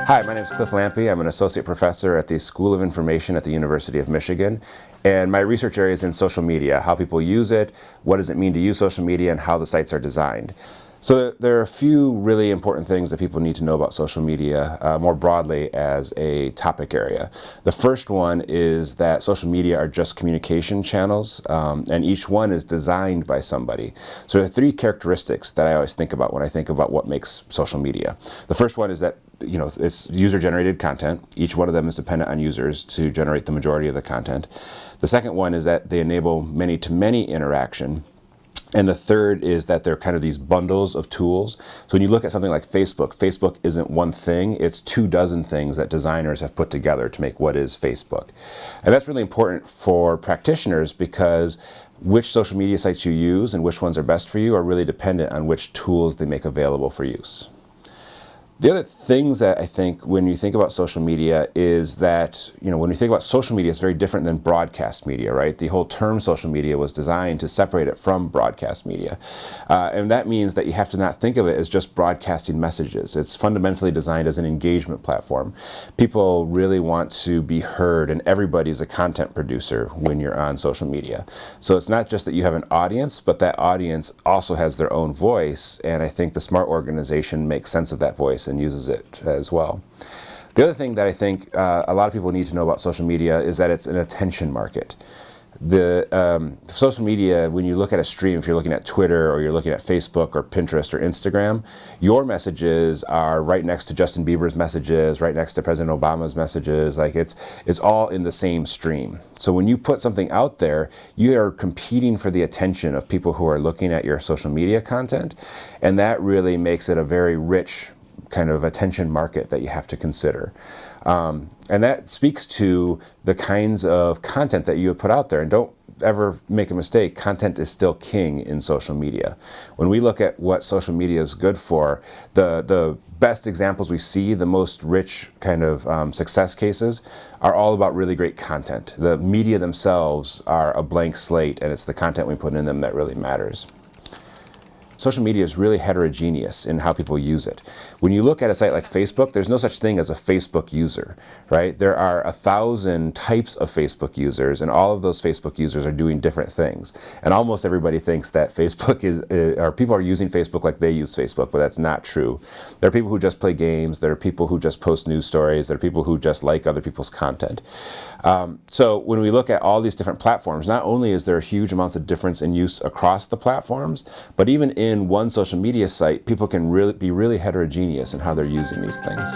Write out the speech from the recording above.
Hi, my name is Cliff Lampe. I'm an associate professor at the School of Information at the University of Michigan. And my research area is in social media, how people use it, what does it mean to use social media, and how the sites are designed. So there are a few really important things that people need to know about social media more broadly as a topic area. The first one is that social media are just communication channels, and each one is designed by somebody. So there are three characteristics that I always think about when I think about what makes social media. The first one is that it's user-generated content. Each one of them is dependent on users to generate the majority of the content. The second one is that they enable many-to-many interaction. And the third is that they're kind of these bundles of tools. So when you look at something like Facebook, Facebook isn't one thing, it's 24 things that designers have put together to make what is Facebook. And that's really important for practitioners because which social media sites you use and which ones are best for you are really dependent on which tools they make available for use. The other things that I think when you think about social media is that, when you think about social media, it's very different than broadcast media, right? The whole term social media was designed to separate it from broadcast media. And that means that you have to not think of it as just broadcasting messages. It's fundamentally designed as an engagement platform. People really want to be heard, and everybody's a content producer when you're on social media. So it's not just that you have an audience, but that audience also has their own voice, and I think the smart organization makes sense of that voice and uses it as well. The other thing that I think a lot of people need to know about social media is that it's an attention market. The social media, when you look at a stream, if you're looking at Twitter or you're looking at Facebook or Pinterest or Instagram, your messages are right next to Justin Bieber's messages, right next to President Obama's messages. Like it's all in the same stream. So when you put something out there, you are competing for the attention of people who are looking at your social media content, and that really makes it a very rich kind of attention market that you have to consider. And that speaks to the kinds of content that you put out there. And don't ever make a mistake, content is still king in social media. When we look at what social media is good for, the best examples we see, the most rich kind of success cases, are all about really great content. The media themselves are a blank slate, and it's the content we put in them that really matters. Social media is really heterogeneous in how people use it. When you look at a site like Facebook, there's no such thing as a Facebook user, right? There are 1,000 types of Facebook users, and all of those Facebook users are doing different things. And almost everybody thinks that Facebook or people are using Facebook like they use Facebook, but that's not true. There are people who just play games, there are people who just post news stories, there are people who just like other people's content. So when we look at all these different platforms, not only is there huge amounts of difference in use across the platforms, but even in one social media site, people can be really heterogeneous in how they're using these things.